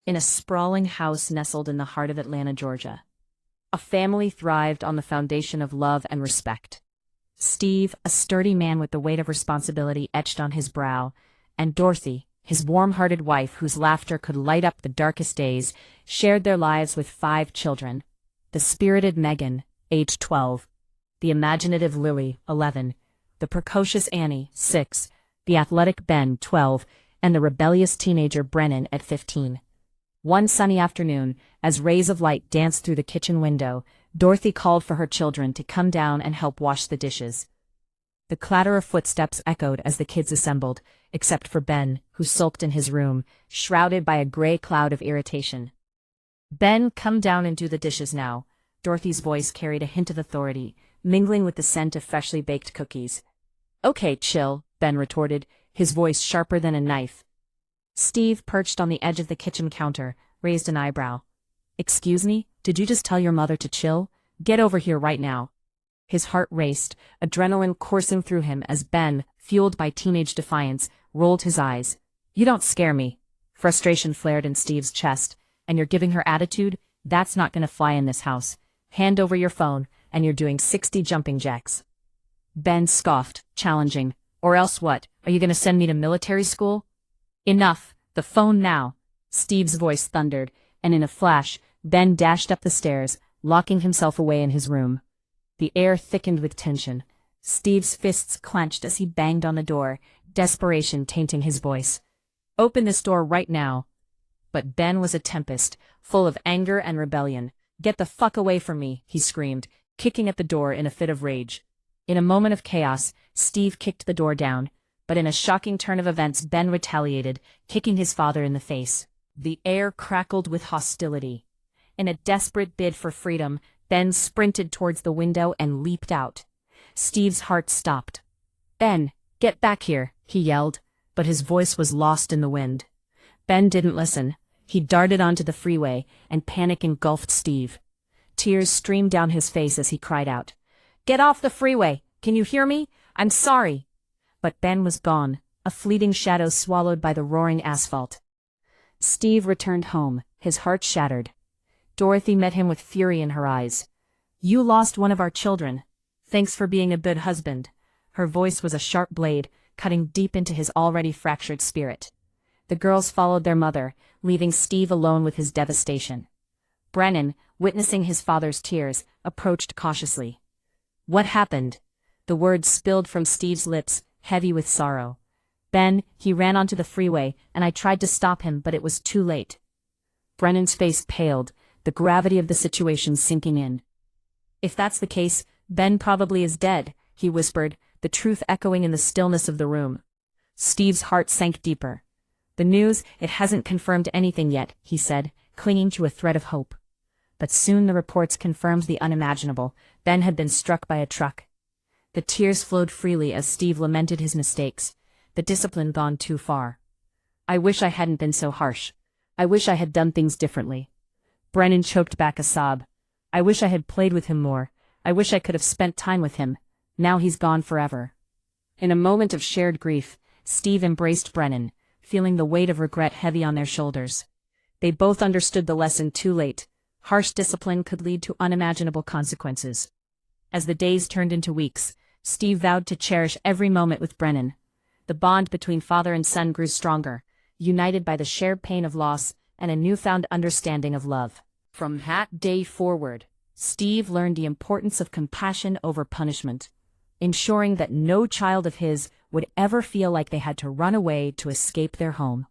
in a sprawling house nestled in the heart of Atlanta, Georgia. A family thrived on the foundation of love and respect. Steve, a sturdy man with the weight of responsibility etched on his brow, and Dorothy, his warm-hearted wife whose laughter could light up the darkest days, shared their lives with 5 children. The spirited Megan, aged 12, the imaginative Lily, 11, the precocious Annie, 6, the athletic Ben, 12, and the rebellious teenager Brennan at 15. One sunny afternoon, as rays of light danced through the kitchen window, Dorothy called for her children to come down and help wash the dishes. The clatter of footsteps echoed as the kids assembled, except for Ben, who sulked in his room, shrouded by a gray cloud of irritation. "Ben, come down and do the dishes now." Dorothy's voice carried a hint of authority, mingling with the scent of freshly baked cookies. "Okay, chill," Ben retorted, his voice sharper than a knife. Steve, perched on the edge of the kitchen counter, raised an eyebrow. "Excuse me, did you just tell your mother to chill? Get over here right now." His heart raced, adrenaline coursing through him as Ben, fueled by teenage defiance, rolled his eyes. "You don't scare me." Frustration flared in Steve's chest. "And you're giving her attitude? That's not gonna fly in this house. Hand over your phone, and you're doing 60 jumping jacks." Ben scoffed, challenging. "Or else what? Are you gonna send me to military school?" "Enough, the phone now," Steve's voice thundered, and in a flash, Ben dashed up the stairs, locking himself away in his room. The air thickened with tension. Steve's fists clenched as he banged on the door, desperation tainting his voice. "Open this door right now." But Ben was a tempest, full of anger and rebellion. "Get the fuck away from me," he screamed, kicking at the door in a fit of rage. In a moment of chaos, Steve kicked the door down, but in a shocking turn of events Ben retaliated, kicking his father in the face. The air crackled with hostility. In a desperate bid for freedom, Ben sprinted towards the window and leaped out. Steve's heart stopped. "Ben, get back here," he yelled, but his voice was lost in the wind. Ben didn't listen. He darted onto the freeway, and panic engulfed Steve. Tears streamed down his face as he cried out, "Get off the freeway! Can you hear me? I'm sorry!" But Ben was gone, a fleeting shadow swallowed by the roaring asphalt. Steve returned home, his heart shattered. Dorothy met him with fury in her eyes. "You lost one of our children. Thanks for being a good husband." Her voice was a sharp blade, cutting deep into his already fractured spirit. The girls followed their mother, leaving Steve alone with his devastation. Brennan, witnessing his father's tears, approached cautiously. "What happened?" The words spilled from Steve's lips, heavy with sorrow. "Ben, he ran onto the freeway, and I tried to stop him, but it was too late." Brennan's face paled, the gravity of the situation sinking in. "If that's the case, Ben probably is dead," he whispered, the truth echoing in the stillness of the room. Steve's heart sank deeper. "The news, it hasn't confirmed anything yet," he said, clinging to a thread of hope. But soon the reports confirmed the unimaginable. Ben had been struck by a truck. The tears flowed freely as Steve lamented his mistakes, the discipline gone too far. "I wish I hadn't been so harsh. I wish I had done things differently." Brennan choked back a sob. "I wish I had played with him more. I wish I could have spent time with him. Now he's gone forever." In a moment of shared grief, Steve embraced Brennan, feeling the weight of regret heavy on their shoulders. They both understood the lesson too late. Harsh discipline could lead to unimaginable consequences. As the days turned into weeks, Steve vowed to cherish every moment with Brennan. The bond between father and son grew stronger, united by the shared pain of loss and a newfound understanding of love. From that day forward, Steve learned the importance of compassion over punishment, ensuring that no child of his would ever feel like they had to run away to escape their home.